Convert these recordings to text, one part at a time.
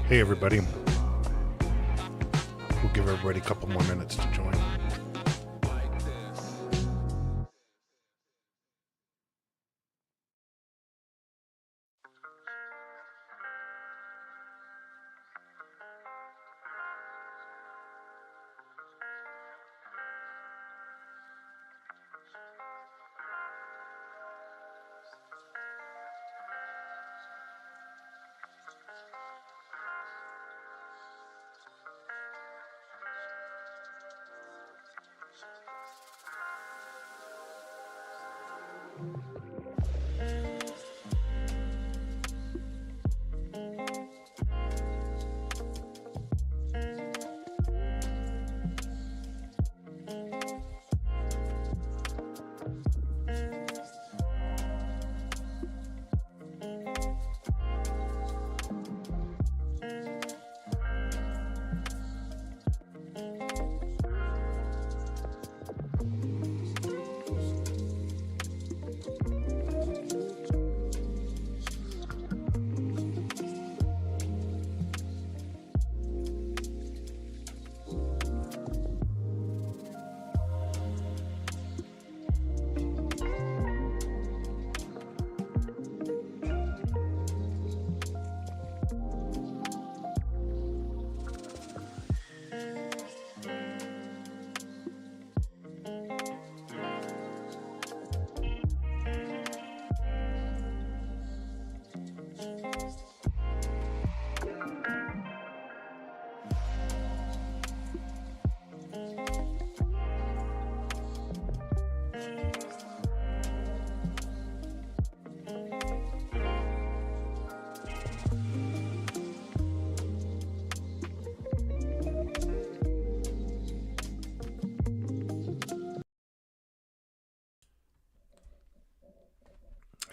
Hey everybody. We'll give everybody a couple more minutes to join.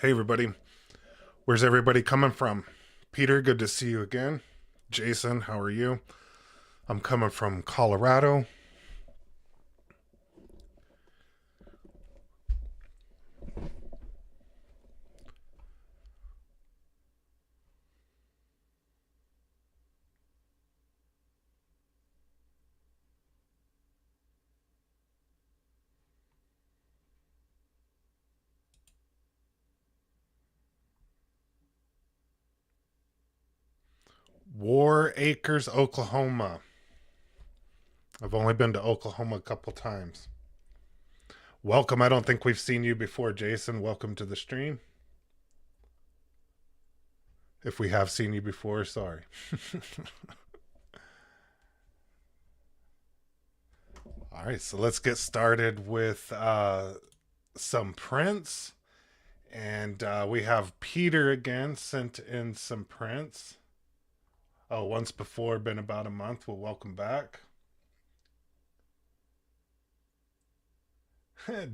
Hey everybody. Where's everybody coming from? Peter, good to see you again. Jason, how are you? I'm coming from Colorado. War Acres, Oklahoma. I've only been to Oklahoma a couple times. Welcome. I don't think we've seen you before, Jason. Welcome to the stream. If we have seen you before, sorry. All right, so let's get started with some prints. And we have Peter again sent in some prints. Oh, once before, been about a month. Well, welcome back.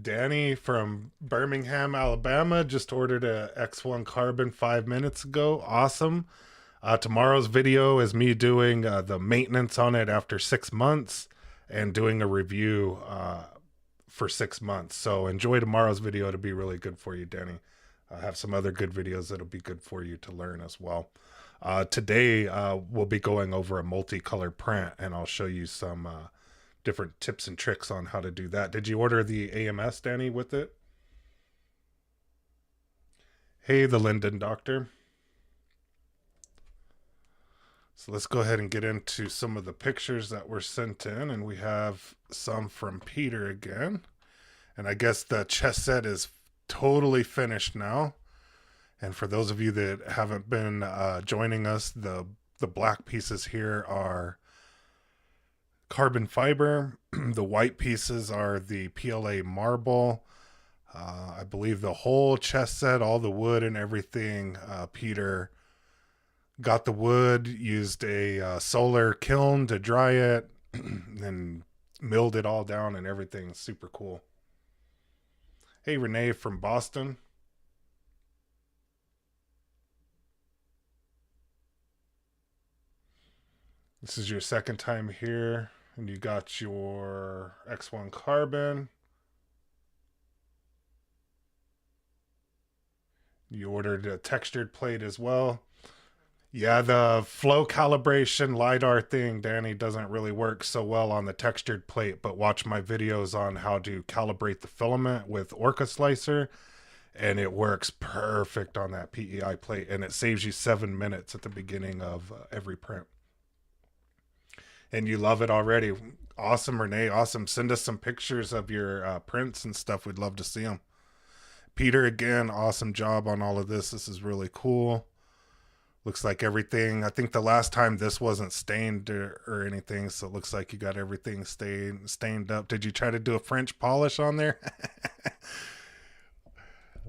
Danny from Birmingham, Alabama, just ordered a X1 Carbon 5 minutes ago. Awesome. Tomorrow's video is me doing the maintenance on it after 6 months and doing a review for 6 months. So enjoy tomorrow's video. It'll be really good for you, Danny. I have some other good videos that'll be good for you to learn as well. Today, we'll be going over a multicolor print, and I'll show you some different tips and tricks on how to do that. Did you order the AMS, Danny, with it? Hey, the Linden Doctor. So let's go ahead and get into some of the pictures that were sent in, and we have some from Peter again. And I guess the chess set is totally finished now. And for those of you that haven't been joining us, the black pieces here are carbon fiber. The white pieces are the PLA marble. I believe the whole chess set, all the wood and everything, Peter got the wood, used a solar kiln to dry it, and milled it all down and everything. Super cool. Hey, Renee from Boston. This is your second time here, and you got your X1 Carbon. You ordered a textured plate as well. Yeah, the flow calibration LiDAR thing, Danny, doesn't really work so well on the textured plate, but watch my videos on how to calibrate the filament with Orca Slicer, and it works perfect on that PEI plate, and it saves you 7 minutes at the beginning of every print. And you love it already. Awesome, Renee. Awesome. Send us some pictures of your prints and stuff. We'd love to see them. Peter, again, awesome job on all of this. This is really cool. Looks like everything. I think the last time this wasn't stained or anything, so it looks like you got everything stained up. Did you try to do a French polish on there?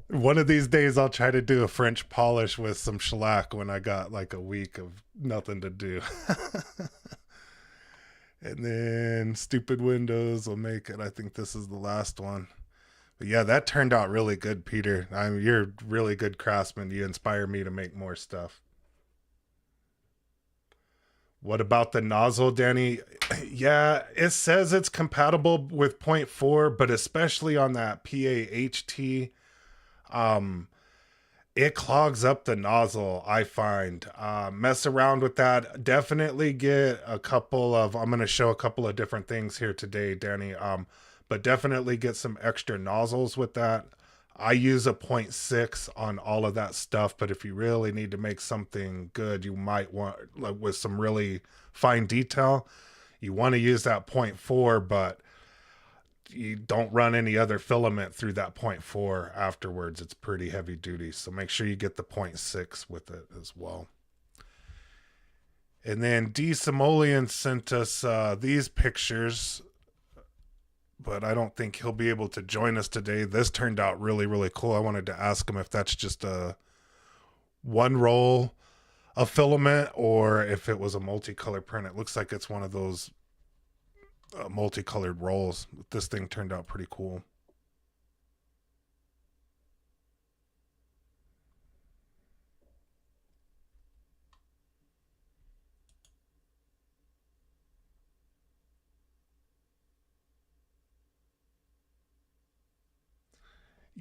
One of these days, I'll try to do a French polish with some shellac when I got like a week of nothing to do. And then stupid windows will make it. I think this is the last one. But yeah, that turned out really good, Peter. You're a really good craftsman. You inspire me to make more stuff. What about the nozzle, Danny? Yeah, it says it's compatible with 0.4, but especially on that PAHT, um, it clogs up the nozzle, I find. Mess around with that. Definitely get a couple of, I'm going to show a couple of different things here today, Danny. But definitely get some extra nozzles with that. I use a 0.6 on all of that stuff, but if you really need to make something good, you might want, like with some really fine detail, you want to use that 0.4, but you don't run any other filament through that 0.4 afterwards. It's pretty heavy duty, so make sure you get the 0.6 with it as well. And then D. Simoleon sent us these pictures, but I don't think he'll be able to join us today. This turned out really, really cool. I wanted to ask him if that's just a one roll of filament or if it was a multicolor print. It looks like it's one of those multicolored rolls. This thing turned out pretty cool.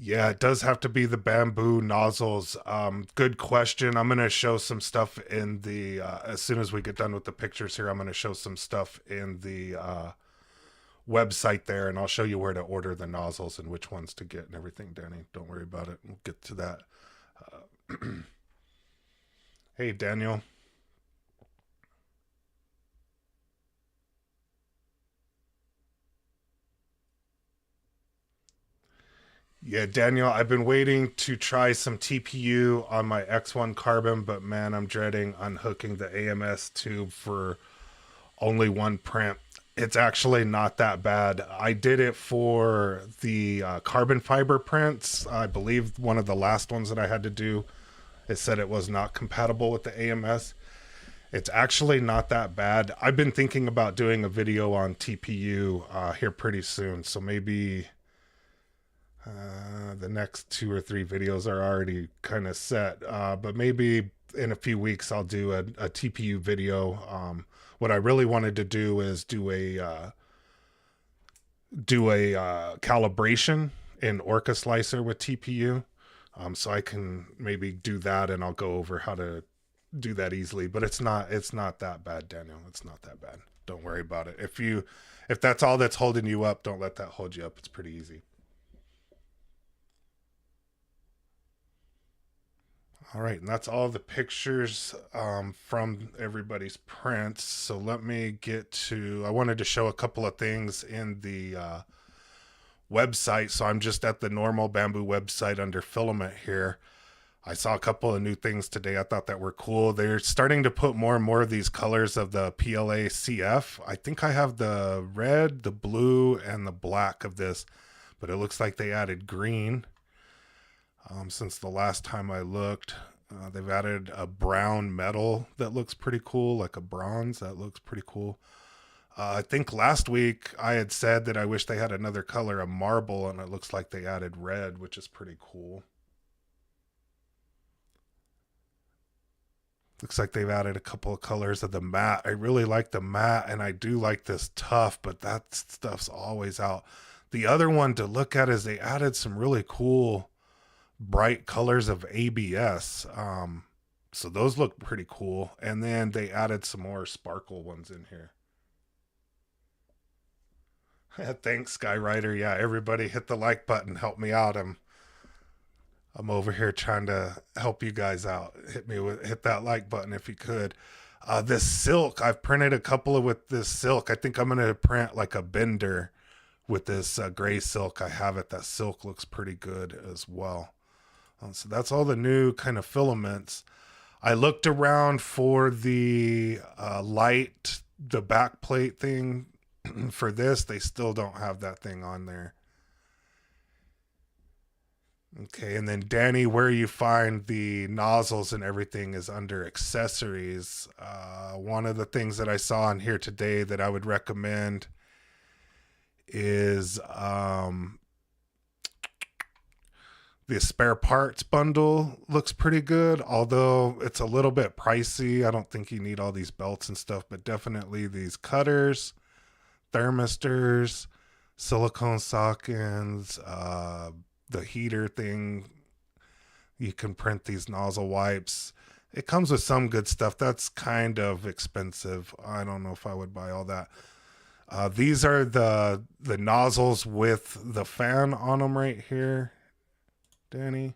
Yeah, it does have to be the Bambu nozzles. Good question. I'm going to show some stuff in the, as soon as we get done with the pictures here, I'm going to show some stuff in the website there, and I'll show you where to order the nozzles and which ones to get and everything, Danny. Don't worry about it. We'll get to that. Hey, Daniel. Yeah, Daniel, I've been waiting to try some TPU on my X1 Carbon, but man, I'm dreading unhooking the AMS tube for only one print. It's actually not that bad. I did it for the carbon fiber prints. I believe one of the last ones that I had to do, it said it was not compatible with the AMS. It's actually not that bad. I've been thinking about doing a video on TPU here pretty soon, so maybe the next 2 or 3 videos are already kind of set, but maybe in a few weeks I'll do a TPU video. What I really wanted to do is do a calibration in Orca Slicer with TPU, so I can maybe do that, and I'll go over how to do that easily. But it's not that bad, Daniel. It's not that bad. Don't worry about it. If that's all that's holding you up, don't let that hold you up. It's pretty easy. All right, and that's all the pictures from everybody's prints. So let me get to, I wanted to show a couple of things in the website. So I'm just at the normal Bambu website under filament here. I saw a couple of new things today I thought that were cool. They're starting to put more and more of these colors of the PLA CF. I think I have the red, the blue, and the black of this, but it looks like they added green. Since the last time I looked, they've added a brown metal that looks pretty cool, like a bronze that looks pretty cool. I think last week I had said that I wish they had another color, a marble, and it looks like they added red, which is pretty cool. Looks like they've added a couple of colors of the matte. I really like the matte, and I do like this tough, but that stuff's always out. The other one to look at is they added some really cool bright colors of ABS. So those look pretty cool. And then they added some more sparkle ones in here. Thanks, Skywriter. Yeah, everybody hit the like button. Help me out. I'm over here trying to help you guys out. Hit that like button if you could. This silk, I've printed a couple of with this silk. I think I'm gonna print like a bender with this gray silk. I have it. That silk looks pretty good as well. So that's all the new kind of filaments. I looked around for the light, the back plate thing for this. They still don't have that thing on there. Okay, and then Danny, where you find the nozzles and everything is under accessories. One of the things that I saw in here today that I would recommend is the spare parts bundle looks pretty good, although it's a little bit pricey. I don't think you need all these belts and stuff, but definitely these cutters, thermistors, silicone sockets, the heater thing. You can print these nozzle wipes. It comes with some good stuff. That's kind of expensive. I don't know if I would buy all that. These are the nozzles with the fan on them right here, Danny.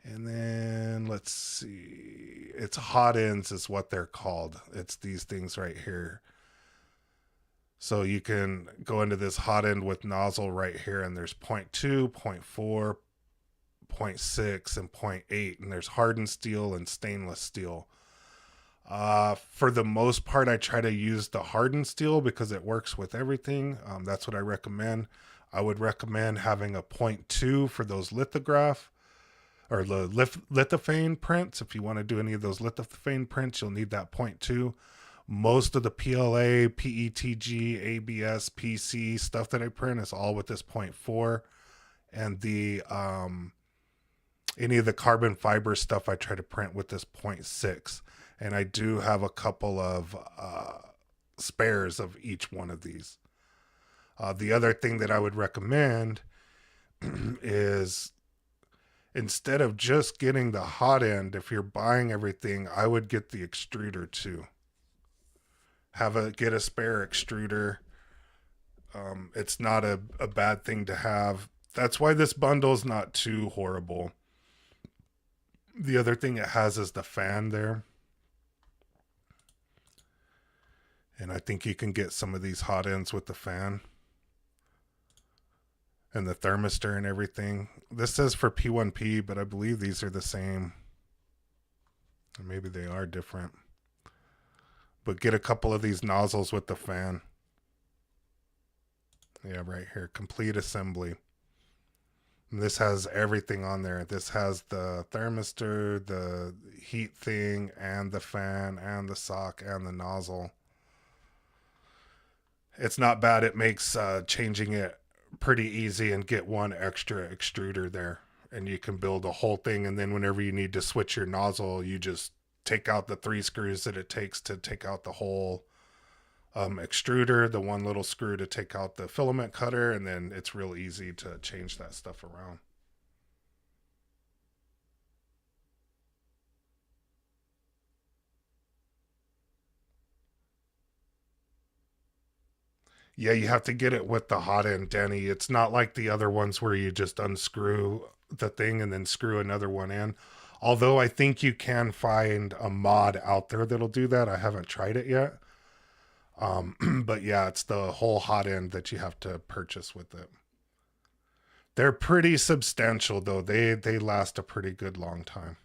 And then let's see. It's hot ends is what they're called. It's these things right here. So you can go into this hot end with nozzle right here, and there's 0.2, 0.4, 0.6, and 0.8, and there's hardened steel and stainless steel. For the most part, I try to use the hardened steel because it works with everything. That's what I recommend. I would recommend having a 0.2 for those lithograph or the lithophane prints. If you want to do any of those lithophane prints, you'll need that 0.2. Most of the PLA, PETG, ABS, PC stuff that I print is all with this 0.4. And the any of the carbon fiber stuff I try to print with this 0.6. And I do have a couple of spares of each one of these. The other thing that I would recommend is instead of just getting the hot end, if you're buying everything, I would get the extruder too. Get a spare extruder. It's not a bad thing to have. That's why this bundle is not too horrible. The other thing it has is the fan there. And I think you can get some of these hot ends with the fan. And the thermistor and everything. This says for P1P, but I believe these are the same. Or maybe they are different. But get a couple of these nozzles with the fan. Yeah, right here. Complete assembly. And this has everything on there. This has the thermistor, the heat thing, and the fan, and the sock, and the nozzle. It's not bad. It makes changing it pretty easy and get one extra extruder there. And you can build a whole thing. And then whenever you need to switch your nozzle, you just take out the 3 screws that it takes to take out the whole extruder, the one little screw to take out the filament cutter, and then it's real easy to change that stuff around. Yeah, you have to get it with the hot end, Danny. It's not like the other ones where you just unscrew the thing and then screw another one in. Although I think you can find a mod out there that'll do that. I haven't tried it yet. But yeah, it's the whole hot end that you have to purchase with it. They're pretty substantial though. They last a pretty good long time.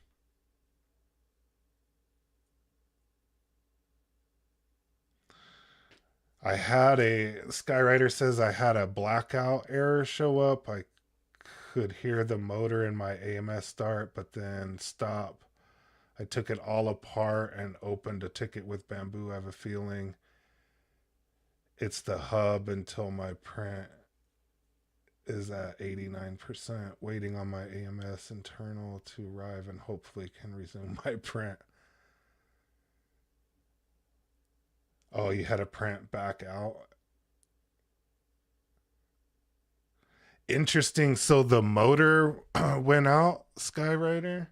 Skywriter says I had a blackout error show up. I could hear the motor in my AMS start, but then stop. I took it all apart and opened a ticket with Bambu. I have a feeling it's the hub until my print is at 89%. Waiting on my AMS internal to arrive and hopefully can resume my print. Oh, you had a print back out. Interesting. So the motor went out, Skywriter.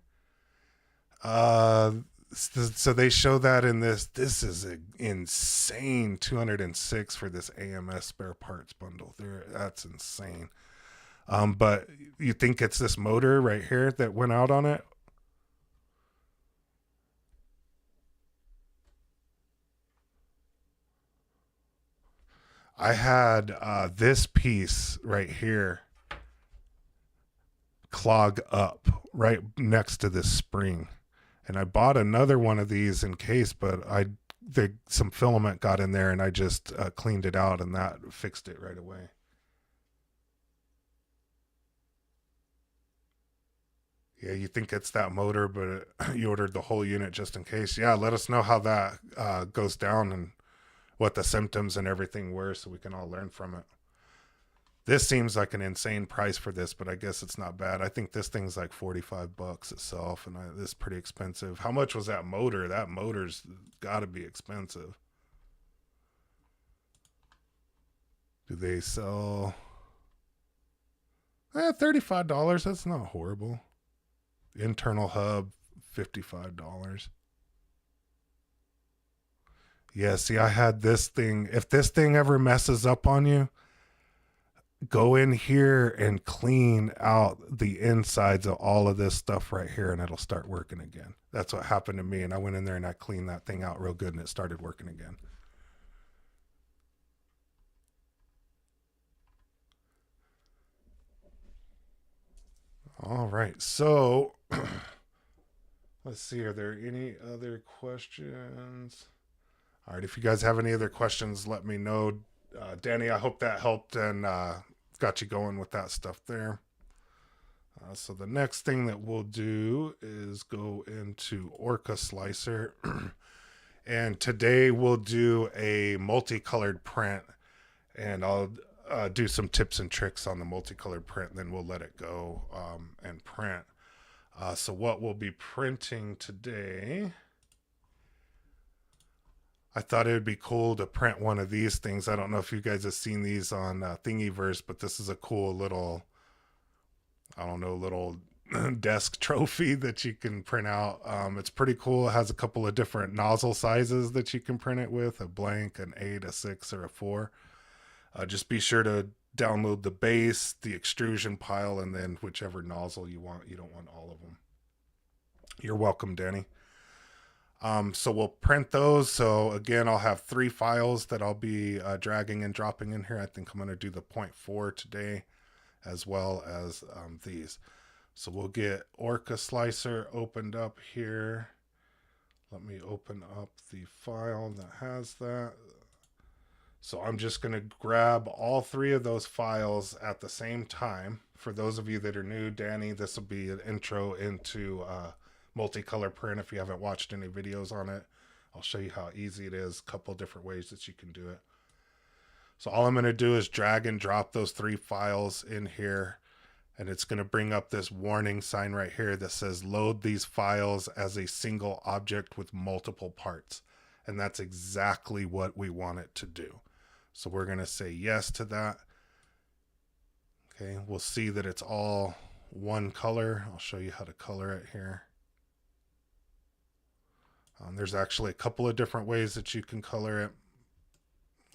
Uh, so they show that in this. This is an insane 206 for this AMS spare parts bundle. There, that's insane. But you think it's this motor right here that went out on it? I had this piece right here clog up right next to this spring, and I bought another one of these in case, but some filament got in there, and I just cleaned it out, and that fixed it right away. Yeah, you think it's that motor, but you ordered the whole unit just in case. Yeah, let us know how that goes down and what the symptoms and everything were so we can all learn from it. This seems like an insane price for this, but I guess it's not bad. I think this thing's like $45 itself, and this is pretty expensive. How much was that motor? That motor's got to be expensive. Do they sell? $35. That's not horrible. Internal hub, $55. Yeah, see, I had this thing. If this thing ever messes up on you, go in here and clean out the insides of all of this stuff right here, and it'll start working again. That's what happened to me, and I went in there and I cleaned that thing out real good, and it started working again. All right, so let's see. Are there any other questions? All right, if you guys have any other questions, let me know. Danny, I hope that helped and got you going with that stuff there. So the next thing that we'll do is go into Orca Slicer. And today we'll do a multicolored print, and I'll do some tips and tricks on the multicolored print, and then we'll let it go and print. So what we'll be printing today, I thought it would be cool to print one of these things. I don't know if you guys have seen these on Thingiverse, but this is a cool little, I don't know, little desk trophy that you can print out. It's pretty cool. It has a couple of different nozzle sizes that you can print it with, a blank, an 8, a 6, or a 4. Just be sure to download the base, the extrusion pile, and then whichever nozzle you want. You don't want all of them. You're welcome, Danny. So we'll print those. So again, I'll have 3 files that I'll be dragging and dropping in here. I think I'm going to do the 0.4 today, as well as these. So we'll get Orca Slicer opened up here. Let me open up the file that has that. So I'm just going to grab all 3 of those files at the same time. For those of you that are new, Danny, this will be an intro into multicolor print. If you haven't watched any videos on it, I'll show you how easy it is. A couple different ways that you can do it. So all I'm going to do is drag and drop those 3 files in here, and it's going to bring up this warning sign right here that says load these files as a single object with multiple parts. And that's exactly what we want it to do. So we're going to say yes to that. Okay, we'll see that it's all one color. I'll show you how to color it here. There's actually a couple of different ways that you can color it,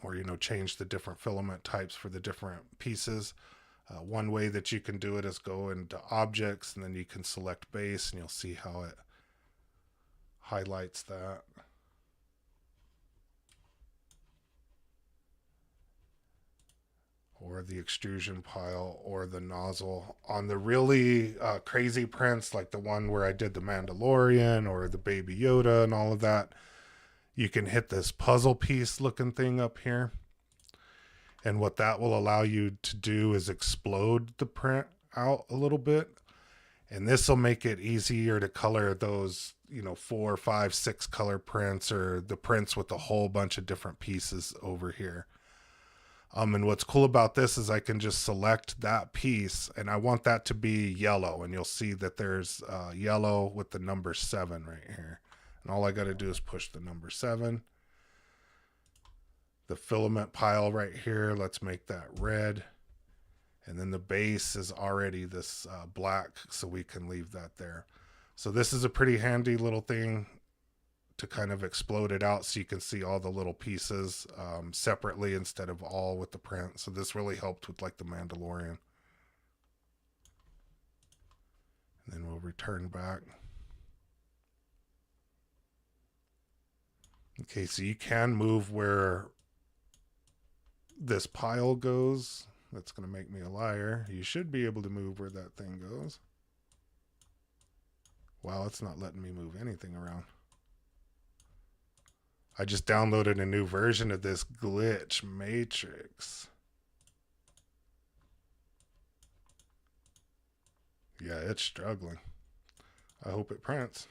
or change the different filament types for the different pieces. One way that you can do it is go into objects, and then you can select base, and you'll see how it highlights that. Or the extrusion pile, or the nozzle. On the really crazy prints, like the one where I did the Mandalorian or the Baby Yoda and all of that, you can hit this puzzle piece looking thing up here. And what that will allow you to do is explode the print out a little bit. And this will make it easier to color those, 4, 5, 6 color prints, or the prints with a whole bunch of different pieces over here. And what's cool about this is I can just select that piece, and I want that to be yellow. And you'll see that there's yellow with the number 7 right here. And all I got to do is push the number 7. The filament pile right here, let's make that red. And then the base is already this black, so we can leave that there. So this is a pretty handy little thing to kind of explode it out so you can see all the little pieces separately instead of all with the print. So this really helped with like the Mandalorian. And then we'll return back. Okay, so you can move where this pile goes. That's going to make me a liar. You should be able to move where that thing goes. Wow, it's not letting me move anything around. I just downloaded a new version of this glitch matrix. Yeah, it's struggling. I hope it prints.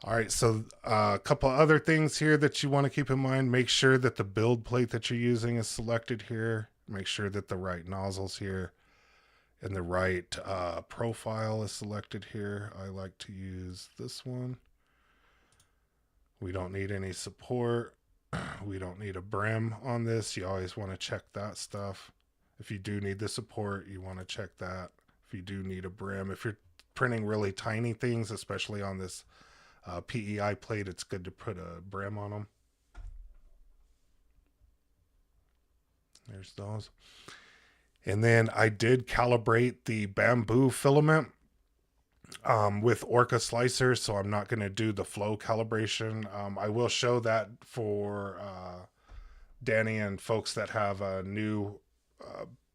All right, so a couple other things here that you want to keep in mind. Make sure that the build plate that you're using is selected here. Make sure that the right nozzle's here and the right profile is selected here. I like to use this one. We don't need any support. We don't need a brim on this. You always want to check that stuff. If you do need the support, you want to check that. If you do need a brim, if you're printing really tiny things, especially on this PEI plate, it's good to put a brim on them. There's those. And then I did calibrate the Bambu filament with Orca slicers, so I'm not going to do the flow calibration. I will show that for Danny and folks that have a new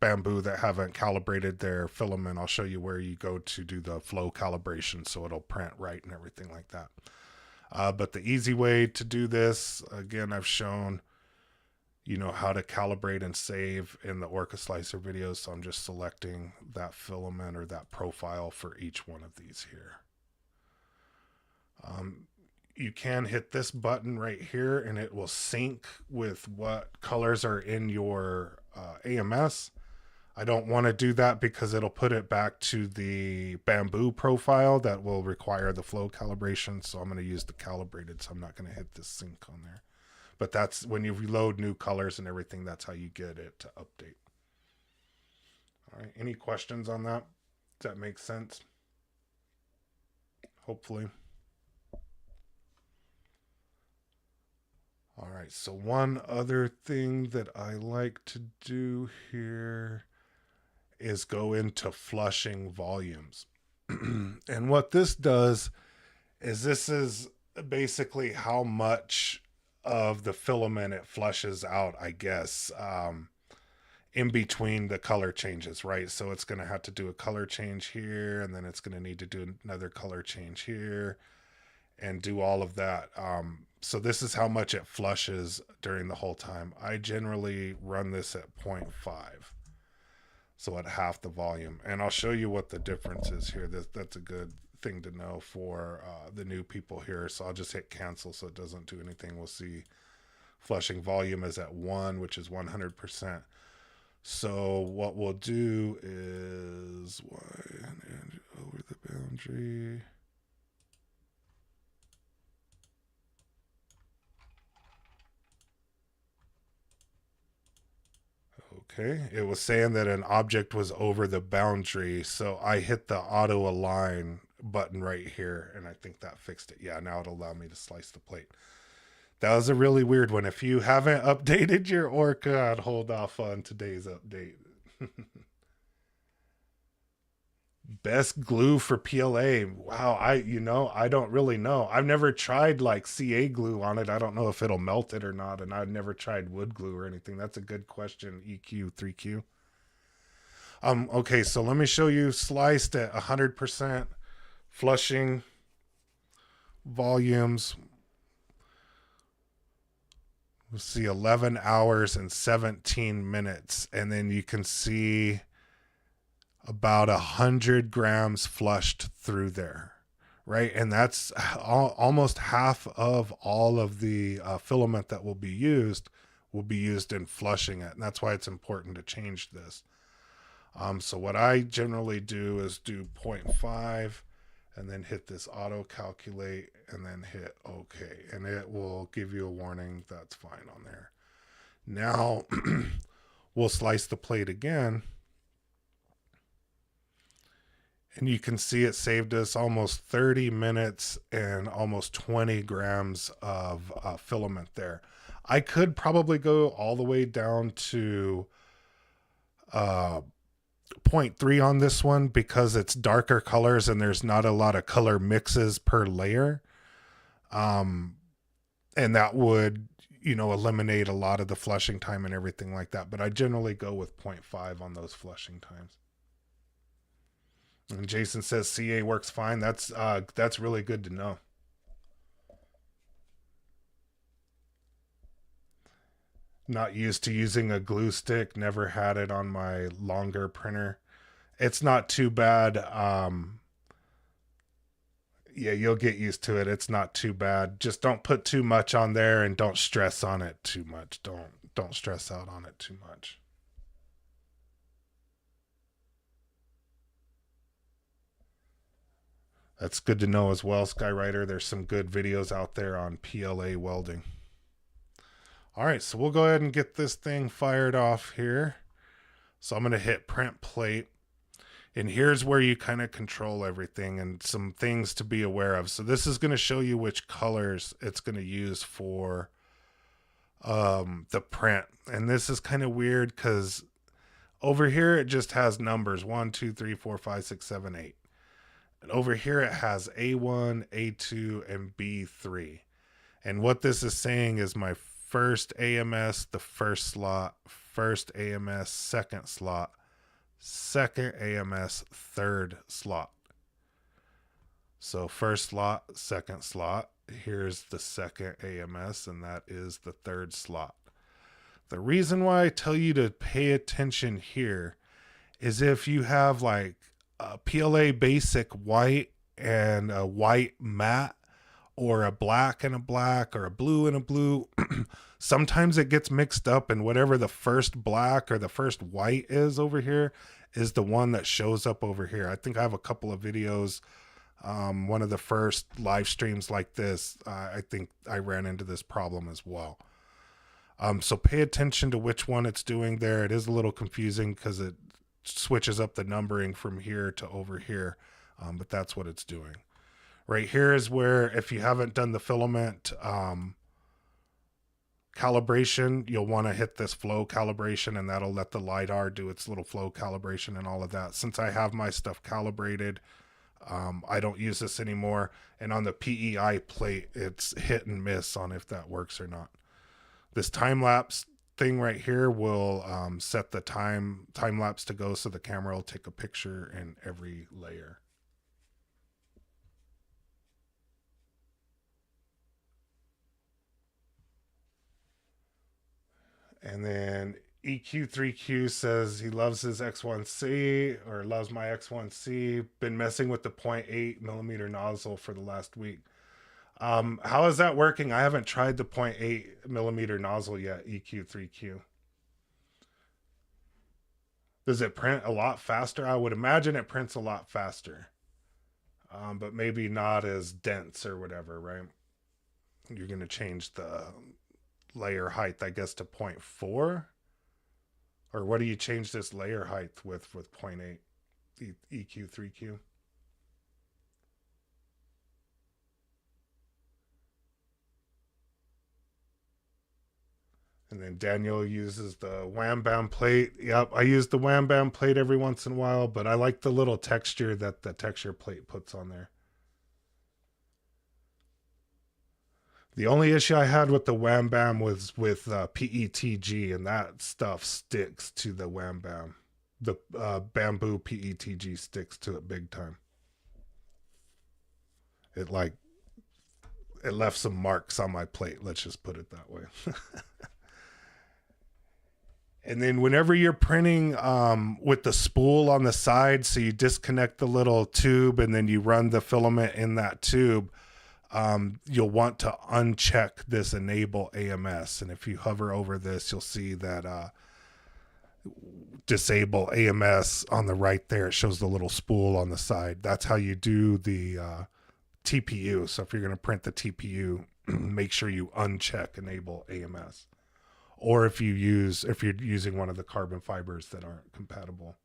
Bambu that haven't calibrated their filament. I'll show you where you go to do the flow calibration so it'll print right and everything like that. But the easy way to do this, again, I've shown, you know, how to calibrate and save in the Orca slicer videos. So I'm just selecting that filament or that profile for each one of these here. You can hit this button right here and it will sync with what colors are in your AMS. I don't want to do that because it'll put it back to the Bambu profile that will require the flow calibration. So I'm going to use the calibrated, so I'm not going to hit this sync on there. But that's when you reload new colors and everything, that's how you get it to update. All right, any questions on that? Does that make sense? Hopefully. All right, so one other thing that I like to do here is go into flushing volumes. And what this does is this is basically how much of the filament it flushes out, I guess, in between the color changes, right? So it's going to have to do a color change here, and then it's going to need to do another color change here and do all of that. So this is how much it flushes during the whole time. I generally run this at 0.5. So at half the volume. And I'll show you what the difference is here. That's a good thing to know for the new people here. So I'll just hit cancel so it doesn't do anything. We'll see flushing volume is at 1, which is 100%. So what we'll do is y and over the boundary. Okay, it was saying that an object was over the boundary, so I hit the auto align button right here, and I think that fixed it. Yeah, now it'll allow me to slice the plate. That was a really weird one. If you haven't updated your Orca, I'd hold off on today's update. Best glue for PLA. Wow, I don't really know. I've never tried like CA glue on it. I don't know if it'll melt it or not, and I've never tried wood glue or anything. That's a good question, EQ 3Q. Okay, so let me show you sliced at 100% flushing volumes. We'll see 11 hours and 17 minutes, and then you can see about 100 grams flushed through there, right? And that's almost half of all of the filament that will be used in flushing it. And that's why it's important to change this. So what I generally do is do 0.5 and then hit this auto calculate and then hit OK. And it will give you a warning that's fine on there. Now we'll slice the plate again. And you can see it saved us almost 30 minutes and almost 20 grams of filament there. I could probably go all the way down to uh, 0.3 on this one because it's darker colors and there's not a lot of color mixes per layer. And that would, eliminate a lot of the flushing time and everything like that. But I generally go with 0.5 on those flushing times. And Jason says CA works fine. That's really good to know. Not used to using a glue stick. Never had it on my longer printer. It's not too bad. Yeah, you'll get used to it. It's not too bad. Just don't put too much on there and don't stress on it too much. Don't stress out on it too much. That's good to know as well, Skywriter. There's some good videos out there on PLA welding. All right, so we'll go ahead and get this thing fired off here. So I'm going to hit print plate. And here's where you kind of control everything and some things to be aware of. So this is going to show you which colors it's going to use for the print. And this is kind of weird because over here it just has numbers 1, 2, 3, 4, 5, 6, 7, 8. And over here it has A1, A2, and B3. And what this is saying is my first AMS, the first slot, first AMS, second slot, second AMS, third slot. So first slot, second slot. Here's the second AMS, and that is the third slot. The reason why I tell you to pay attention here is if you have like a PLA basic white and a white matte, or a black and a black, or a blue and a blue, sometimes it gets mixed up, and whatever the first black or the first white is over here is the one that shows up over here. I think I have a couple of videos. One of the first live streams like this, I think I ran into this problem as well. So pay attention to which one it's doing there. It is a little confusing because it switches up the numbering from here to over here, but that's what it's doing. Right here is where, if you haven't done the filament calibration, you'll want to hit this flow calibration, and that'll let the LiDAR do its little flow calibration and all of that. Since I have my stuff calibrated, I don't use this anymore. And on the PEI plate, it's hit and miss on if that works or not. This time-lapse thing right here will set the time-lapse to go, so the camera will take a picture in every layer. And then EQ3Q says he loves his X1C, or loves my X1C. Been messing with the 0.8 millimeter nozzle for the last week. How is that working? I haven't tried the 0.8 millimeter nozzle yet, EQ3Q. Does it print a lot faster? I would imagine it prints a lot faster. But maybe not as dense or whatever, right? You're going to change the layer height, I guess, to 0.4, or what do you change this layer height with 0.8 EQ3Q? And then Daniel uses the Wham Bam plate. Yep, I use the Wham Bam plate every once in a while, but I like the little texture that the texture plate puts on there. The only issue I had with the Wham Bam was with PETG, and that stuff sticks to the Wham Bam. The Bambu PETG sticks to it big time. It left some marks on my plate. Let's just put it that way. And then whenever you're printing with the spool on the side, so you disconnect the little tube and then you run the filament in that tube, you'll want to uncheck this enable AMS. And if you hover over this, you'll see that disable AMS on the right there. It shows the little spool on the side. That's how you do the TPU. So if you're going to print the TPU, make sure you uncheck enable AMS. Or if you're using one of the carbon fibers that aren't compatible.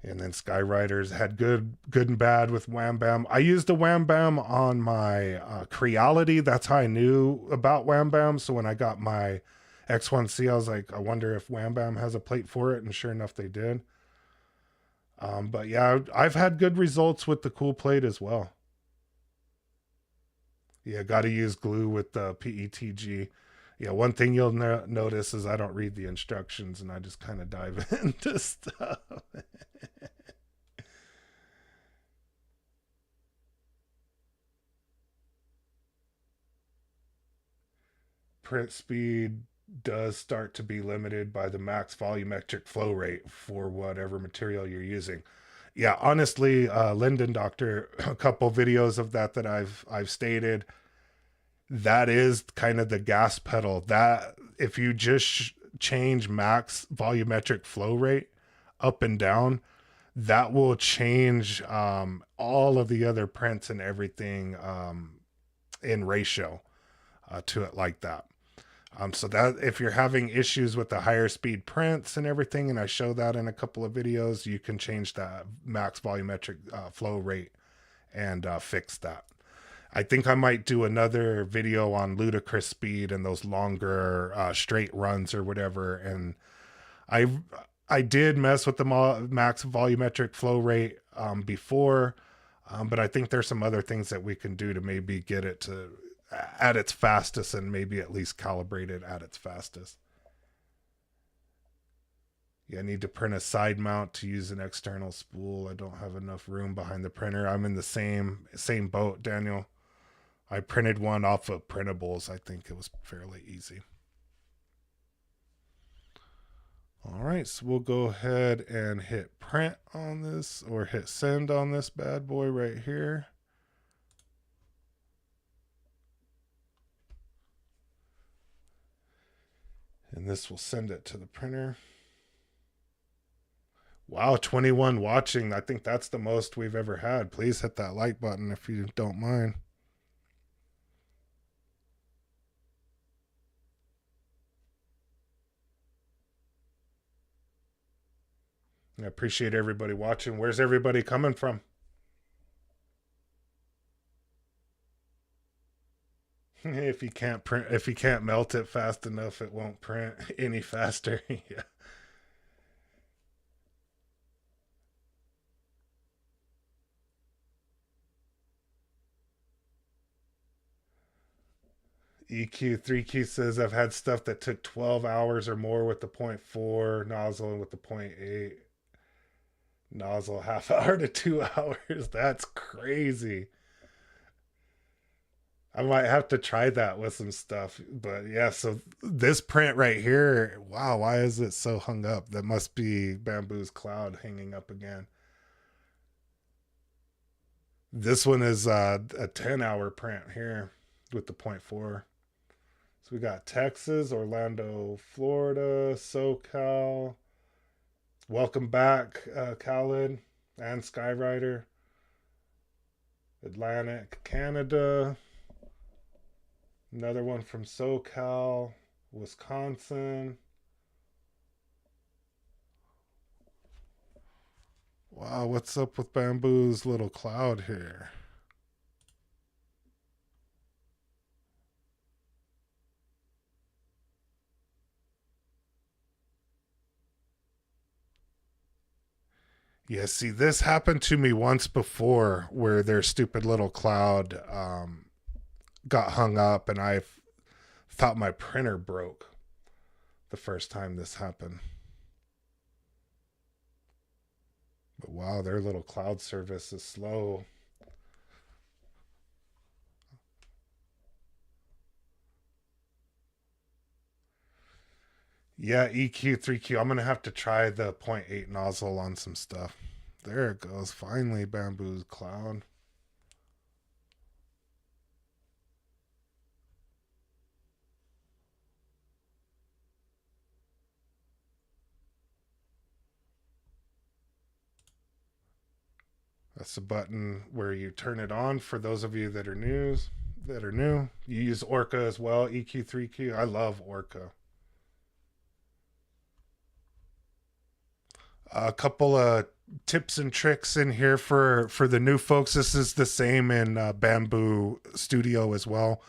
And then Skywriters had good and bad with Wham Bam. I used the Wham Bam on my Creality. That's how I knew about Wham Bam. So when I got my X1C, I was like, I wonder if Wham Bam has a plate for it. And sure enough, they did. But yeah, I've had good results with the cool plate as well. Yeah, got to use glue with the PETG. Yeah, one thing you'll notice is I don't read the instructions and I just kind of dive into stuff. Print speed does start to be limited by the max volumetric flow rate for whatever material you're using. Yeah, honestly, Linden Doctor, a couple videos of that I've stated, that is kind of the gas pedal. That if you just change max volumetric flow rate up and down, that will change all of the other prints and everything in ratio to it like that. So that if you're having issues with the higher speed prints and everything, and I show that in a couple of videos, you can change that max volumetric flow rate and fix that. I think I might do another video on ludicrous speed and those longer straight runs or whatever. And I did mess with the max volumetric flow rate before, but I think there's some other things that we can do to maybe get it to at its fastest and maybe at least calibrate it at its fastest. Yeah, I need to print a side mount to use an external spool. I don't have enough room behind the printer. I'm in the same boat, Daniel. I printed one off of printables. I think it was fairly easy. All right, so we'll go ahead and hit print on this or hit send on this bad boy right here. And this will send it to the printer. Wow, 21 watching. I think that's the most we've ever had. Please hit that like button if you don't mind. I appreciate everybody watching. Where's everybody coming from? If you can't print, if you can't melt it fast enough, it won't print any faster. Yeah. EQ3Q says I've had stuff that took 12 hours or more with the 0.4 nozzle and with the 0.8 nozzle, half hour to 2 hours. That's crazy. I might have to try that with some stuff. But yeah, so this print right here, wow, why is it so hung up? That must be Bambu's cloud hanging up again. This one is a 10-hour print here with the 0.4. So we got Texas, Orlando, Florida, SoCal. Welcome back, Khaled and Skywriter. Atlantic, Canada. Another one from SoCal, Wisconsin. Wow, what's up with Bambu's little cloud here? Yeah, see, this happened to me once before where their stupid little cloud got hung up and I thought my printer broke the first time this happened. But wow, their little cloud service is slow. Yeah, EQ3Q. I'm going to have to try the 0.8 nozzle on some stuff. There it goes. Finally, Bambu's cloud. That's the button where you turn it on for those of you that are new. You use Orca as well, EQ3Q. I love Orca. A couple of tips and tricks in here for the new folks. This is the same in Bambu Studio as well.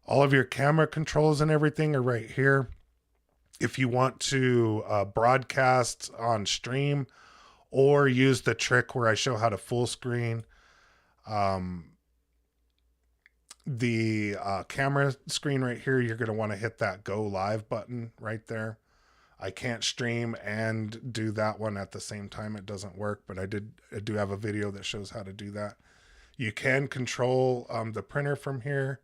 All of your camera controls and everything are right here. If you want to broadcast on stream or use the trick where I show how to full screen the camera screen right here, you're going to want to hit that go live button right there. I can't stream and do that one at the same time. It doesn't work, but I do have a video that shows how to do that. You can control the printer from here.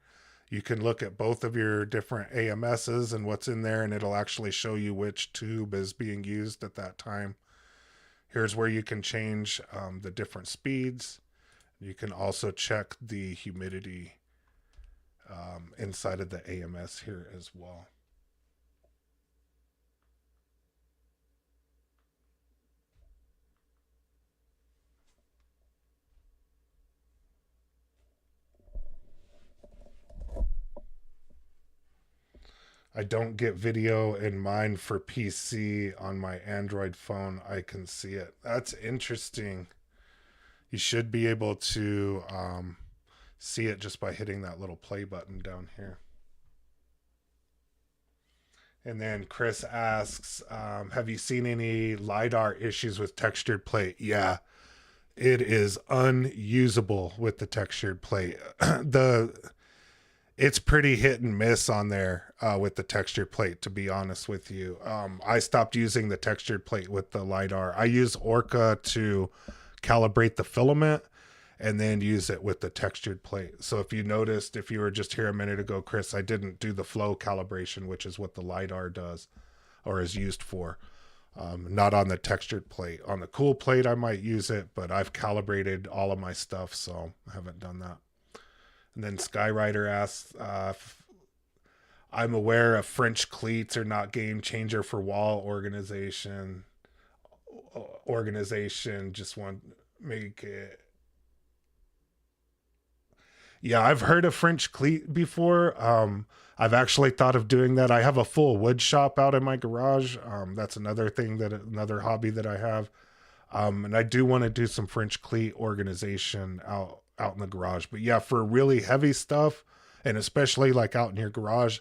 You can look at both of your different AMSs and what's in there, and it'll actually show you which tube is being used at that time. Here's where you can change the different speeds. You can also check the humidity inside of the AMS here as well. I don't get video in mine for PC. On my Android phone, I can see it. That's interesting. You should be able to see it just by hitting that little play button down here. And then Chris asks, have you seen any LiDAR issues with textured plate? Yeah, it is unusable with the textured plate. It's pretty hit and miss on there with the textured plate, to be honest with you. I stopped using the textured plate with the LiDAR. I use Orca to calibrate the filament and then use it with the textured plate. So if you noticed, if you were just here a minute ago, Chris, I didn't do the flow calibration, which is what the LiDAR does or is used for. Not on the textured plate. On the cool plate, I might use it, but I've calibrated all of my stuff, so I haven't done that. And then Skyrider asks, I'm aware of French cleats are not game changer for wall organization. Just want to make it. Yeah, I've heard of French cleat before. I've actually thought of doing that. I have a full wood shop out in my garage. That's another hobby that I have. And I do want to do some French cleat organization out in the garage. But yeah, for really heavy stuff, and especially like out in your garage,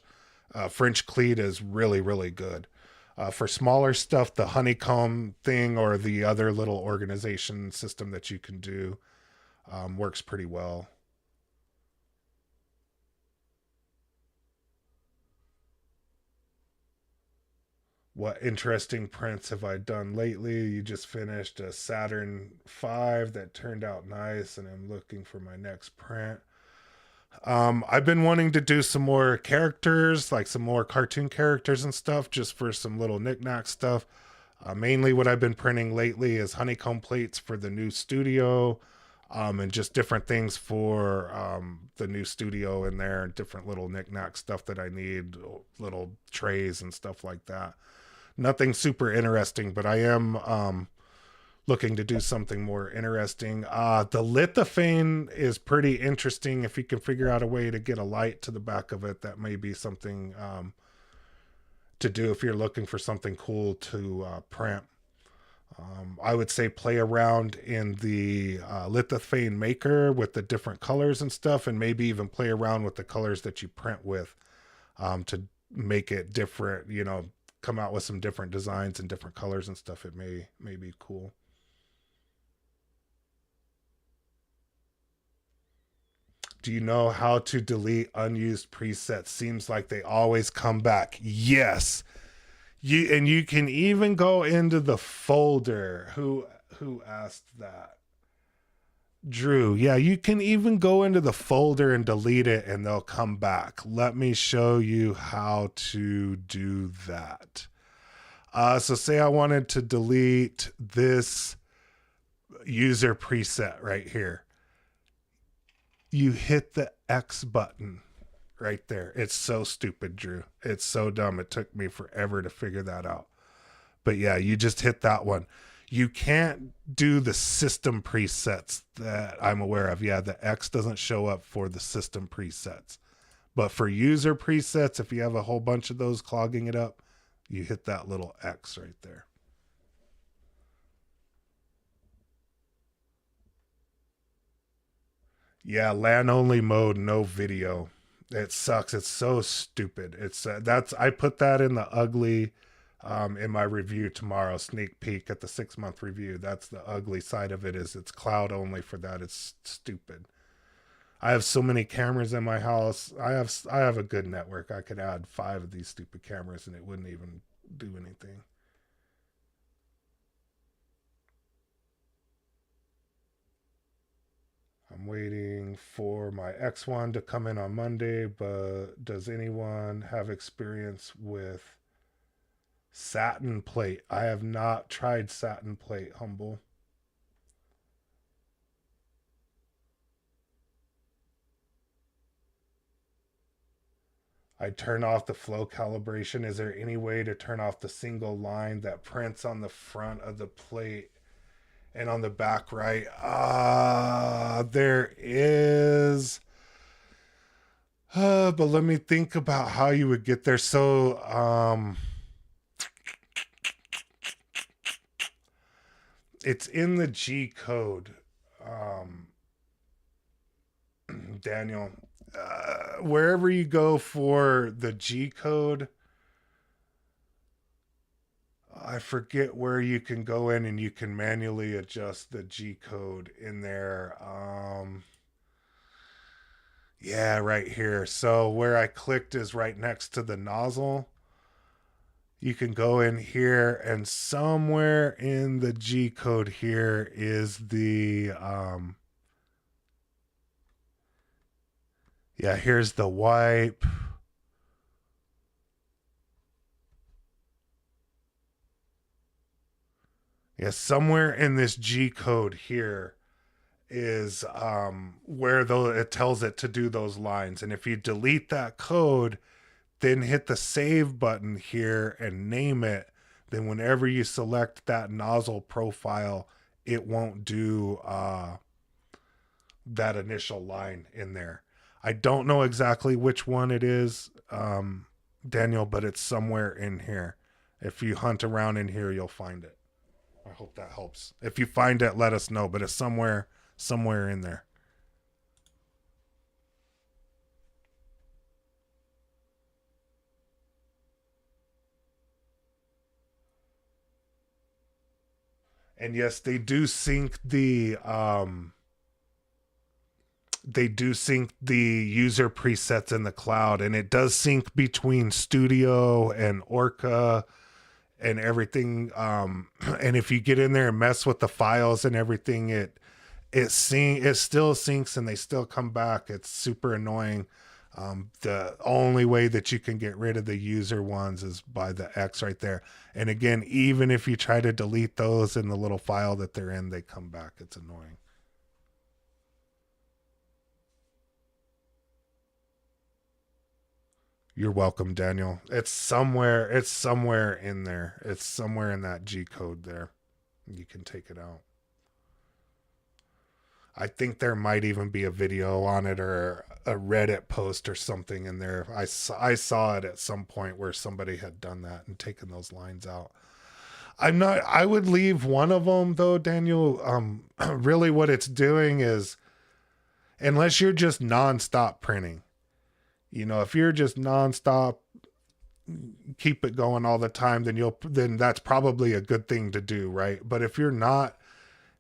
French cleat is really, really good. For smaller stuff, the honeycomb thing or the other little organization system that you can do works pretty well. What interesting prints have I done lately? You just finished a Saturn V that turned out nice, and I'm looking for my next print. I've been wanting to do some more characters, like some more cartoon characters and stuff, just for some little knickknack stuff. Mainly what I've been printing lately is honeycomb plates for the new studio, and just different things for the new studio in there, different little knickknack stuff that I need, little trays and stuff like that. Nothing super interesting, but I am looking to do something more interesting. The lithophane is pretty interesting. If you can figure out a way to get a light to the back of it, that may be something to do if you're looking for something cool to print. I would say play around in the lithophane maker with the different colors and stuff, and maybe even play around with the colors that you print with to make it different, come out with some different designs and different colors and stuff. It may be cool. Do you know how to delete unused presets? Seems like they always come back. Yes. You can even go into the folder. Who asked that? Drew. Yeah, you can even go into the folder and delete it and they'll come back. Let me show you how to do that. So say I wanted to delete this user preset right here. You hit the X button right there. It's so stupid, Drew. It's so dumb. It took me forever to figure that out. But yeah, you just hit that one. You can't do the system presets that I'm aware of. Yeah, the X doesn't show up for the system presets. But for user presets, if you have a whole bunch of those clogging it up, you hit that little X right there. Yeah, LAN only mode, no video. It sucks. It's so stupid. It's that's I put that in the ugly in my review tomorrow, sneak peek at the 6 month review. That's the ugly side of it, is it's cloud only for that. It's stupid. I have so many cameras in my house. I have a good network. I could add 5 of these stupid cameras and it wouldn't even do anything. I'm waiting for my X1 to come in on Monday, but does anyone have experience with satin plate? I have not tried satin plate, Humble. I turn off the flow calibration. Is there any way to turn off the single line that prints on the front of the plate and on the back right? There is. But let me think about how you would get there. So, it's in the G code, um, Daniel. Wherever you go for the G code, I forget where you can go in and you can manually adjust the G code in there. Yeah, right here. So where I clicked is right next to the nozzle. You can go in here, and somewhere in the G code here is the yeah, here's the wipe. Yeah, somewhere in this G code here is where it tells it to do those lines. And if you delete that code, then hit the save button here and name it, then whenever you select that nozzle profile, it won't do that initial line in there. I don't know exactly which one it is, Daniel, but it's somewhere in here. If you hunt around in here, you'll find it. I hope that helps. If you find it, let us know, but it's somewhere in there. And yes, they do sync the user presets in the cloud, and it does sync between Studio and Orca and everything. And if you get in there and mess with the files and everything, it still syncs and they still come back. It's super annoying. The only way that you can get rid of the user ones is by the X right there. And again, even if you try to delete those in the little file that they're in, they come back. It's annoying. You're welcome, Daniel. It's somewhere in there. It's somewhere in that G code there. You can take it out. I think there might even be a video on it or a Reddit post or something in there. I saw it at some point where somebody had done that and taken those lines out. I would leave one of them though, Daniel. Really what it's doing is, unless you're just nonstop printing, if you're just nonstop, keep it going all the time, then that's probably a good thing to do, right? But if you're not,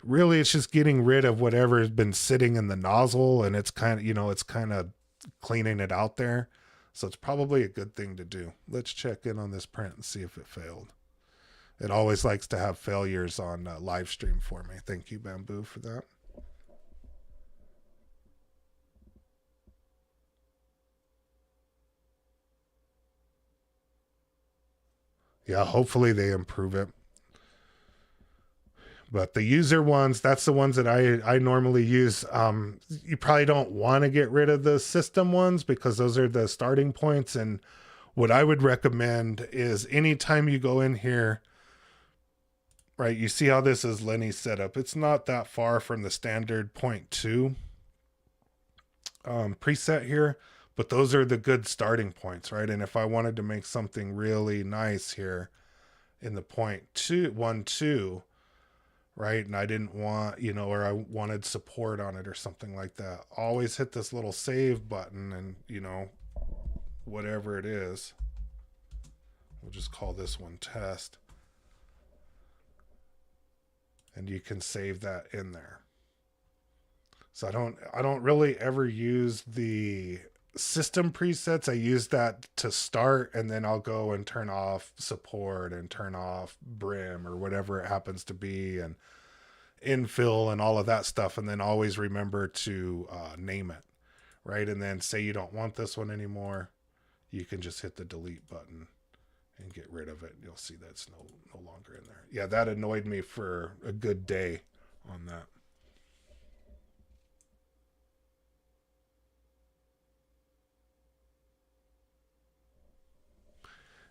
really it's just getting rid of whatever has been sitting in the nozzle, and it's kind of cleaning it out there. So it's probably a good thing to do. Let's check in on this print and see if it failed. It always likes to have failures on live stream for me. Thank you, Bambu, for that. Yeah, hopefully they improve it. But the user ones, that's the ones that I normally use. You probably don't want to get rid of the system ones because those are the starting points. And what I would recommend is anytime you go in here, right, you see how this is Lenny's setup. It's not that far from the standard point two preset here, but those are the good starting points, right? And if I wanted to make something really nice here in the point two, 1, 2, right? And I didn't want, or I wanted support on it or something like that. Always hit this little save button and, whatever it is, we'll just call this one test. And you can save that in there. So I don't really ever use the system presets. I use that to start, and then I'll go and turn off support and turn off brim or whatever it happens to be, and infill and all of that stuff. And then always remember to name it, right? And then say you don't want this one anymore, you can just hit the delete button and get rid of it. You'll see that's no longer in there. Yeah, that annoyed me for a good day on that.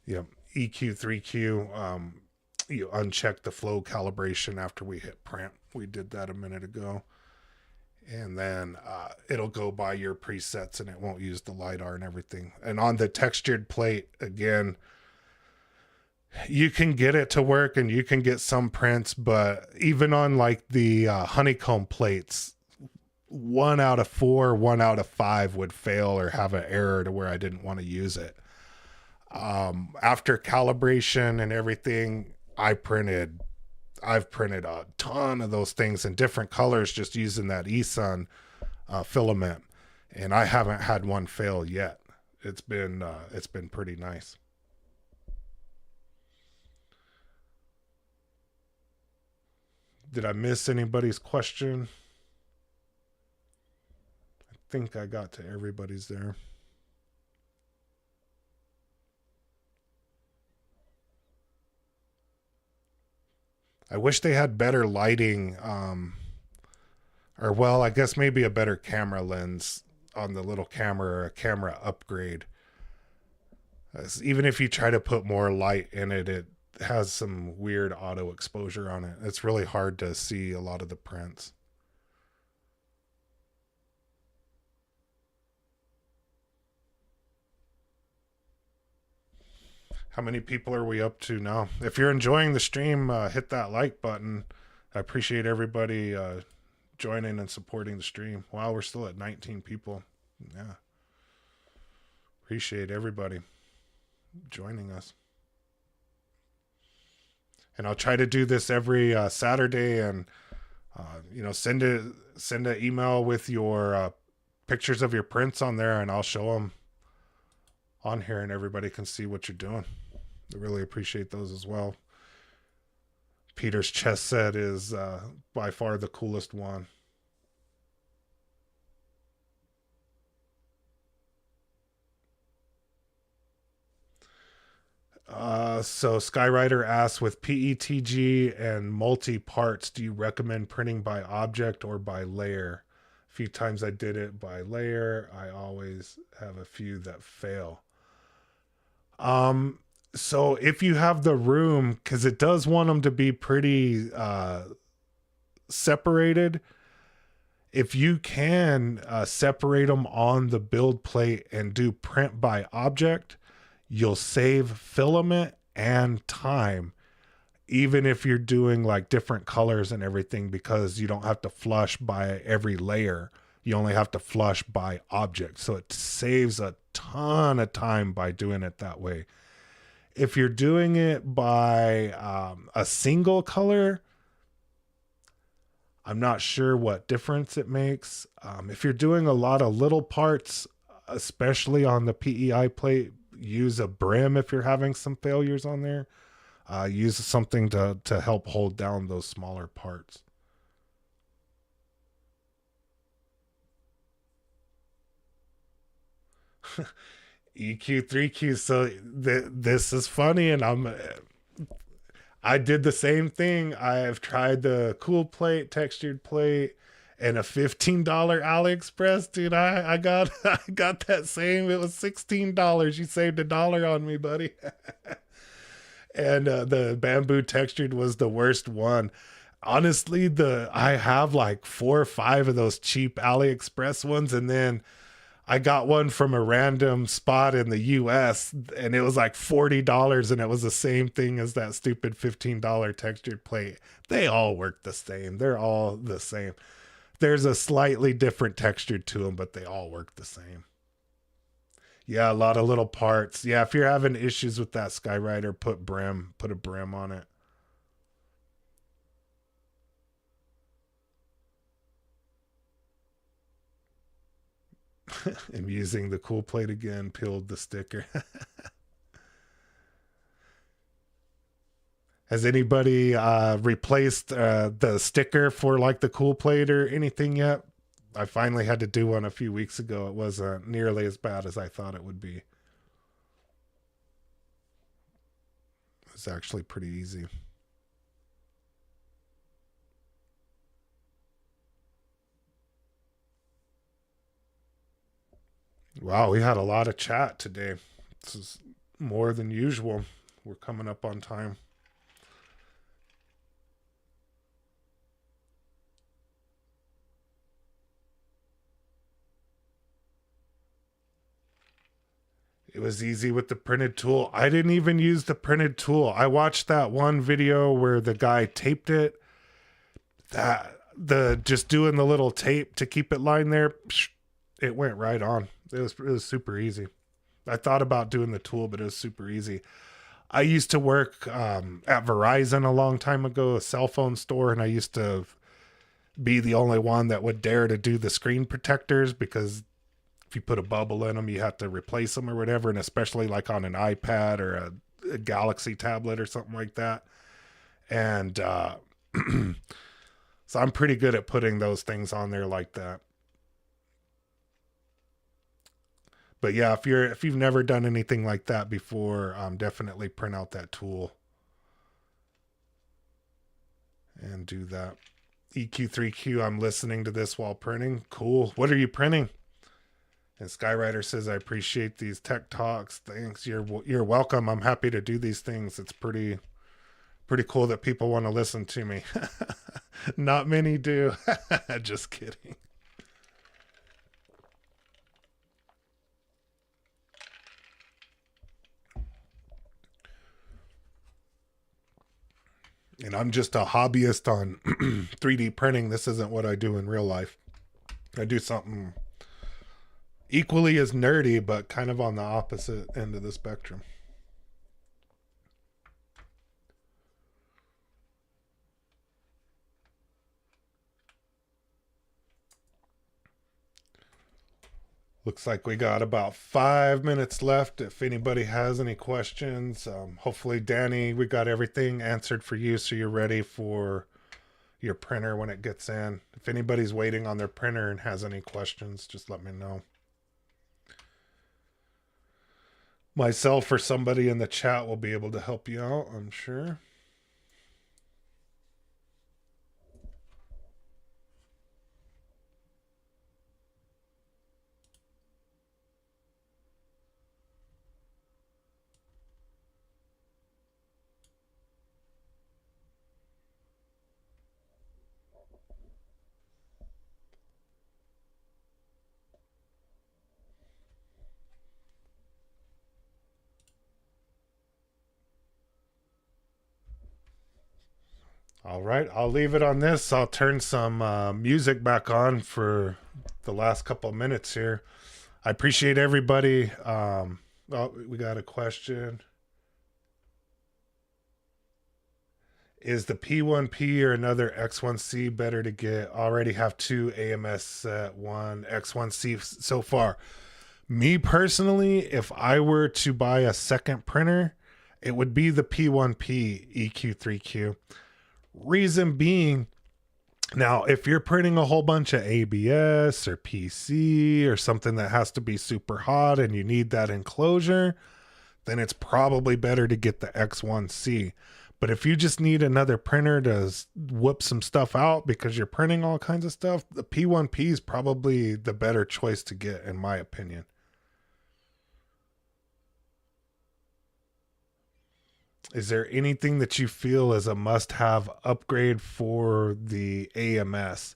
Yeah, EQ, 3Q, you uncheck the flow calibration after we hit print. We did that a minute ago. And then it'll go by your presets and it won't use the LiDAR and everything. And on the textured plate, again, you can get it to work and you can get some prints, but even on like the honeycomb plates, 1 out of 4, 1 out of 5 would fail or have an error to where I didn't want to use it. After calibration and everything, I've printed a ton of those things in different colors just using that eSun filament, and I haven't had one fail yet. It's been pretty nice. Did I miss anybody's question? I think I got to everybody's there. I wish they had better lighting, or well, I guess maybe a better camera lens on the little camera, or a camera upgrade. Even if you try to put more light in it, it has some weird auto exposure on it. It's really hard to see a lot of the prints. How many people are we up to now? If you're enjoying the stream, hit that like button. I appreciate everybody joining and supporting the stream. Wow, we're still at 19 people. Yeah. Appreciate everybody joining us. And I'll try to do this every Saturday, and send an email with your pictures of your prints on there, and I'll show them on here, and everybody can see what you're doing. I really appreciate those as well. Peter's chess set is by far the coolest one. So Skyrider asks, with PETG and multi-parts, do you recommend printing by object or by layer? A few times I did it by layer. I always have a few that fail. So if you have the room, because it does want them to be pretty separated, if you can separate them on the build plate and do print by object, you'll save filament and time, even if you're doing like different colors and everything, because you don't have to flush by every layer. You only have to flush by object. So it saves a ton of time by doing it that way. If you're doing it by a single color, I'm not sure what difference it makes. If you're doing a lot of little parts, especially on the PEI plate, use a brim if you're having some failures on there. Use something to help hold down those smaller parts. EQ, 3Q. So this is funny, and I did the same thing. I've tried the cool plate, textured plate, and a $15 AliExpress. Dude, I got I got that same. It was $16. You saved $1 on me, buddy. And the Bambu textured was the worst one. Honestly, I have like 4 or 5 of those cheap AliExpress ones, and then I got one from a random spot in the US and it was like $40 and it was the same thing as that stupid $15 textured plate. They all work the same. They're all the same. There's a slightly different texture to them, but they all work the same. Yeah, a lot of little parts. Yeah, if you're having issues with that Skyrider, put a brim on it. I'm using the cool plate again, peeled the sticker. Has anybody replaced the sticker for like the cool plate or anything yet? I finally had to do one a few weeks ago. It wasn't nearly as bad as I thought it would be. It's actually pretty easy. Wow, we had a lot of chat today. This is more than usual. We're coming up on time. It was easy with the printed tool. I didn't even use the printed tool. I watched that one video where the guy taped it. That the just doing the little tape to keep it lined there, it went right on. It was super easy. I thought about doing the tool, but it was super easy. I used to work at Verizon a long time ago, a cell phone store, and I used to be the only one that would dare to do the screen protectors because if you put a bubble in them, you have to replace them or whatever, and especially like on an iPad or a Galaxy tablet or something like that. And so I'm pretty good at putting those things on there like that. But yeah, if you've never done anything like that before, definitely print out that tool and do that. EQ3Q, I'm listening to this while printing. Cool. What are you printing? And Skyrider says, I appreciate these tech talks. Thanks. You're welcome. I'm happy to do these things. It's pretty cool that people want to listen to me. Not many do. Just kidding. And I'm just a hobbyist on 3D printing. This isn't what I do in real life. I do something equally as nerdy, but kind of on the opposite end of the spectrum. Looks like we got about 5 minutes left. If anybody has any questions, hopefully, Danny, we got everything answered for you so you're ready for your printer when it gets in. If anybody's waiting on their printer and has any questions, just let me know. Myself or somebody in the chat will be able to help you out, I'm sure. All right, I'll leave it on this. I'll turn some music back on for the last couple of minutes here. I appreciate everybody. Oh, we got a question. Is the P1P or another X1C better to get? Already have two AMS set, one X1C so far. Me personally, if I were to buy a second printer, it would be the P1P EQ3Q. Reason being, now if you're printing a whole bunch of ABS or PC or something that has to be super hot and you need that enclosure, then it's probably better to get the X1C. But if you just need another printer to whoop some stuff out because you're printing all kinds of stuff, the P1P is probably the better choice to get, in my opinion. Is there anything that you feel is a must-have upgrade for the AMS?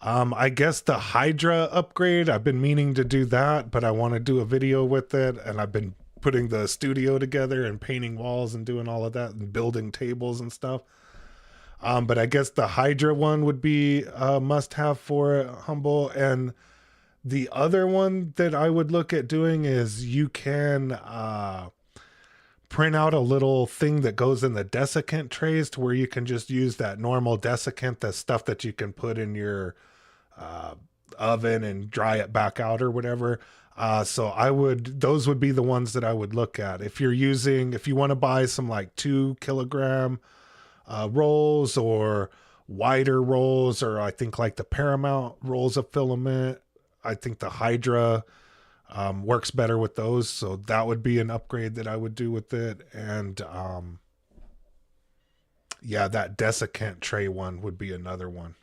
I guess the Hydra upgrade, I've been meaning to do that, but I want to do a video with it, and I've been putting the studio together and painting walls and doing all of that and building tables and stuff. But I guess the Hydra one would be a must have for Humble. And the other one that I would look at doing is you can print out a little thing that goes in the desiccant trays to where you can just use that normal desiccant, the stuff that you can put in your uh, oven and dry it back out or whatever. So those would be the ones that I would look at. If you want to buy some like 2 kilogram rolls or wider rolls, or I think like the Paramount rolls of filament, I think the Hydra works better with those. So that would be an upgrade that I would do with it. And yeah, that desiccant tray one would be another one.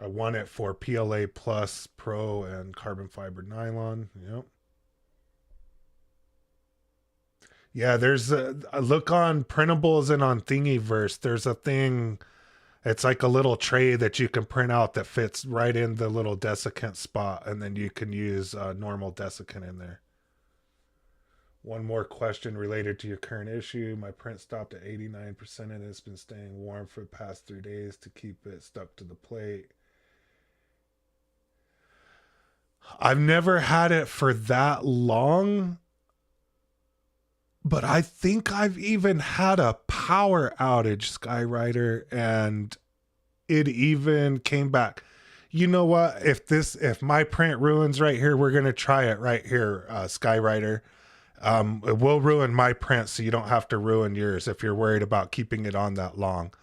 I want it for PLA Plus Pro and carbon fiber nylon. Yep. Yeah, there's a look on printables and on Thingiverse. There's a thing. It's like a little tray that you can print out that fits right in the little desiccant spot, and then you can use normal desiccant in there. One more question related to your current issue. My print stopped at 89% and it's been staying warm for the past 3 days to keep it stuck to the plate. I've never had it for that long, but I think I've even had a power outage, Skyrider, and it even came back. You know what? If my print ruins right here, we're gonna try it right here, Skyrider. It will ruin my print, so you don't have to ruin yours if you're worried about keeping it on that long.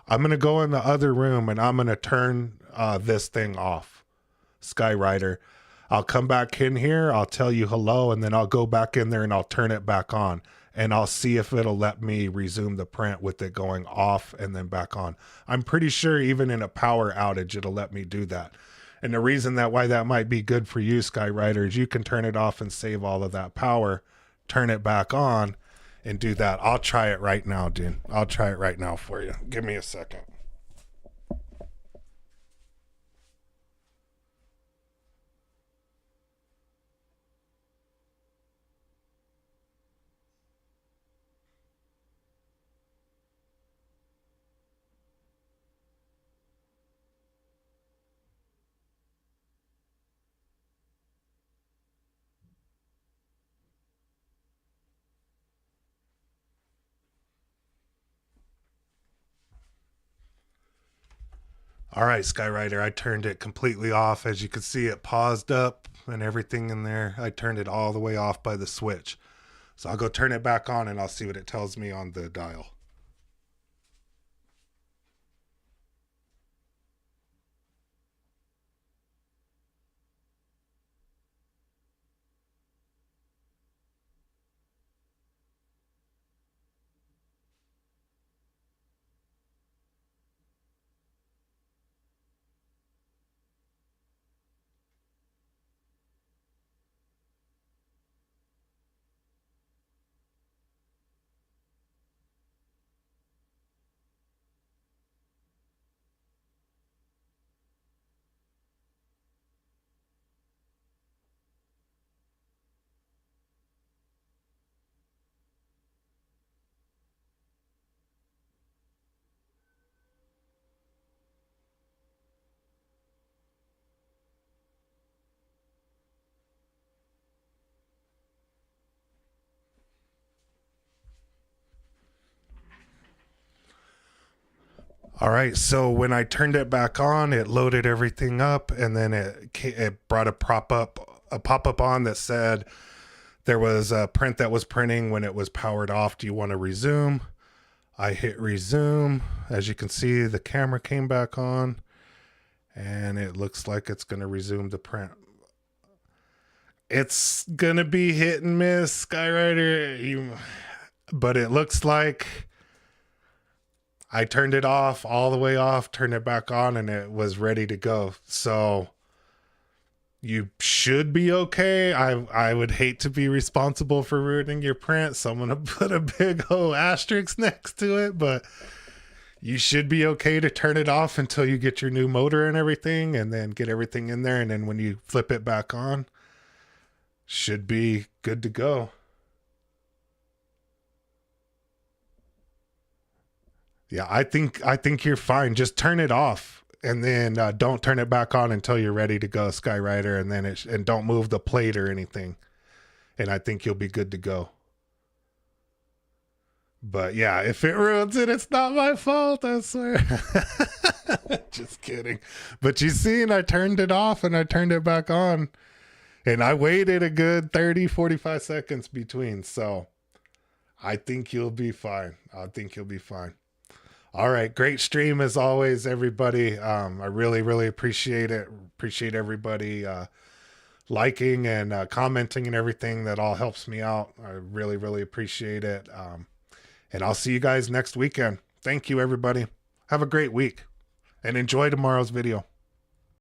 I'm gonna go in the other room and I'm gonna turn this thing off, Skyrider. I'll come back in here, I'll tell you hello, and then I'll go back in there and I'll turn it back on. And I'll see if it'll let me resume the print with it going off and then back on. I'm pretty sure even in a power outage, it'll let me do that. And the reason why that might be good for you, Skyrider, is you can turn it off and save all of that power, turn it back on, and do that. I'll try it right now, dude. I'll try it right now for you. Give me a second. All right, Skyrider, I turned it completely off. As you can see, it paused up and everything in there. I turned it all the way off by the switch. So I'll go turn it back on and I'll see what it tells me on the dial. All right, so when I turned it back on, it loaded everything up, and then it brought a pop up on that said there was a print that was printing when it was powered off. Do you want to resume? I hit resume. As you can see, the camera came back on, and it looks like it's going to resume the print. It's going to be hit and miss, Skyrider, but it looks like I turned it off, all the way off, turned it back on, and it was ready to go. So you should be okay. I would hate to be responsible for ruining your print, so I'm gonna put a big O asterisk next to it, but you should be okay to turn it off until you get your new motor and everything, and then get everything in there, and then when you flip it back on, should be good to go. Yeah, I think you're fine. Just turn it off, and then don't turn it back on until you're ready to go, Skyrider, and then and don't move the plate or anything. And I think you'll be good to go. But yeah, if it ruins it, it's not my fault, I swear. Just kidding. But you seen, I turned it off and I turned it back on. And I waited a good 30, 45 seconds between. So I think you'll be fine. I think you'll be fine. All right. Great stream as always, everybody. I really, really appreciate it. Appreciate everybody liking and commenting and everything. That all helps me out. I really, really appreciate it. And I'll see you guys next weekend. Thank you, everybody. Have a great week and enjoy tomorrow's video.